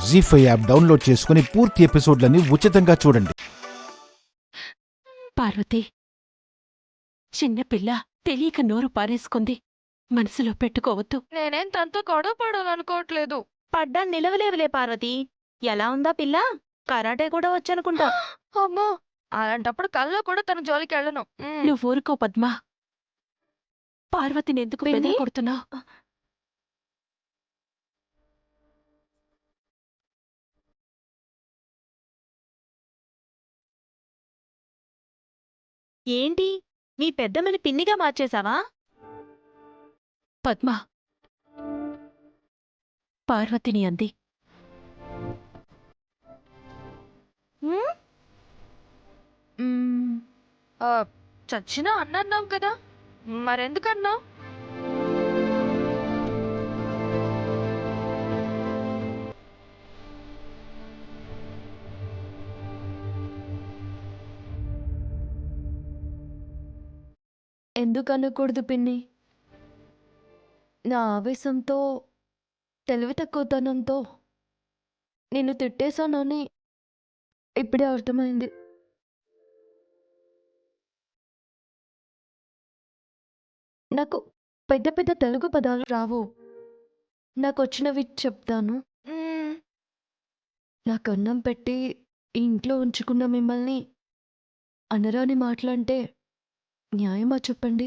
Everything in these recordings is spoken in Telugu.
జీ5 యాప్ డౌన్లోడ్ చేసుకుని పూర్తి ఎపిసోడ్లని ఉచితంగా చూడండి. పార్వతి, చిన్నపిల్ల తెలియక నోరు పారేసుకుంది. మనసులో పెట్టుకోవద్దు. నేనేం తనతో గొడవ పడాలనుకోవట్లేదు. పడ్డా నిలవలేవులే పార్వతి. ఎలా ఉందా పిల్ల? కరాటే కూడా వచ్చనుకుంటా. అమ్మో, అలాంటప్పుడు కల్లో కూడా తన జోలికి వెళ్ళను. నువ్వు ఊరుకో పద్మా. పార్వతిని ఎందుకు పిన్ని? బెదిరికొడుతున్నావు? ఏంటి, మీ పెద్దమ్మని పిన్నిగా మార్చేశావా? పద్మా, పార్వతిని అంది. చచ్చినా అన్నావు కదా, మరెందుకన్నావు? ఎందుకు అనకూడదు పిన్ని? నా ఆవేశంతో, తెలివి తక్కువతనంతో నిన్ను తిట్టేశానని ఇప్పుడే అర్థమైంది. నాకు పెద్ద పెద్ద తెలుగు పదాలు రావు. నాకు వచ్చినవి చెప్తాను. నాకు అన్నం పెట్టి ఈ ఇంట్లో ఉంచుకున్న మిమ్మల్ని అనరాని మాటలంటే న్యాయమా చెప్పండి?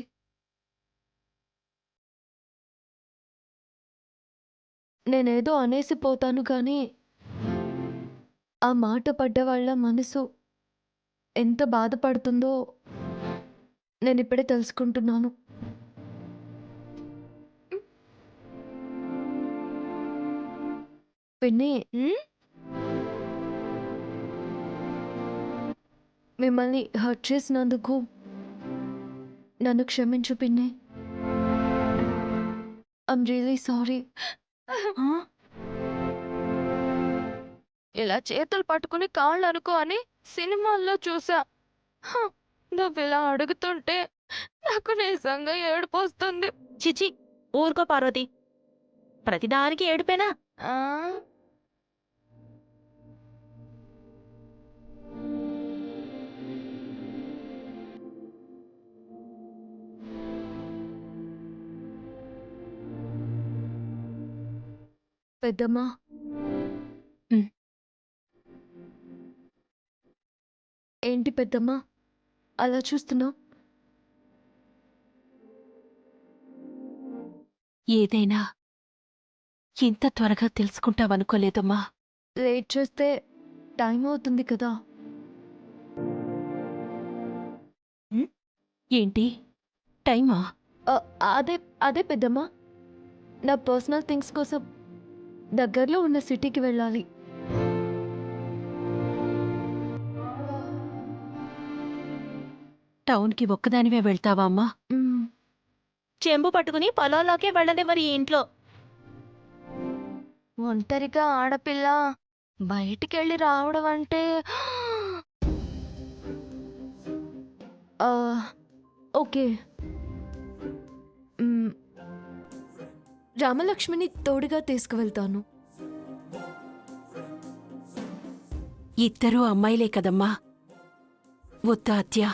నేనేదో అనేసిపోతాను కానీ ఆ మాట పడ్డ వాళ్ళ మనసు ఎంత బాధపడుతుందో నేనిప్పుడే తెలుసుకుంటున్నాను. పిన్ని, మిమ్మల్ని హర్ట్ చేసినందుకు నన్ను క్షమించు పిన్ని. I'm really sorry. ఇలా చేతులు పట్టుకుని కాళ్ళు అనుకో అని సినిమాల్లో చూసా. నువ్వు ఇలా అడుగుతుంటే నాకు నిజంగా ఏడుపు వస్తుంది. చిచి, ఊరుకో పార్వతి. ప్రతిదానికి ఏడుపేనా? ఆ, పెద్దమ్మా, ఏంటి పెద్దమ్మా అలా చూస్తున్నావు? ఏదైనా ఇంత త్వరగా తెలుసుకుంటావనుకోలేదమ్మా. లేట్ చేస్తే టైం అవుతుంది కదా. ఏంటి టైమా? అదే అదే పెద్దమ్మా, నా పర్సనల్ థింగ్స్ కోసం దగ్గరలో ఉన్న సిటీకి వెళ్ళాలి. టౌన్కి ఒక్కదానివే వెళ్తావా అమ్మా? చెంబు పట్టుకుని పొలంలోకే వెళ్ళలే మరి ఈ ఇంట్లో. ఒంటరిగా ఆడపిల్ల బయటికెళ్ళి రావడం అంటే ఓకే, రామలక్ష్మిని తోడుగా తీసుకువెళ్తాను. ఇద్దరూ అమ్మాయిలే కదమ్మా. వద్దా అత్య?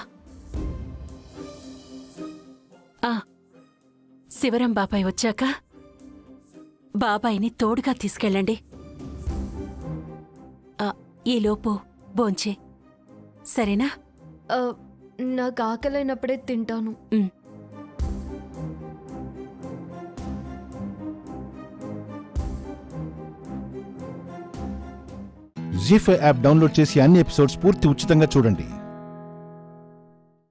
శివరం బాబాయ్ వచ్చాక బాబాయిని తోడుగా తీసుకెళ్ళండి. ఈలోపు భోంచే, సరేనా? నాకు ఆకలైనప్పుడే తింటాను. జీ5 యాప్ డౌన్లోడ్ చేసి అన్ని ఎపిసోడ్స్ పూర్తి ఉచితంగా చూడండి.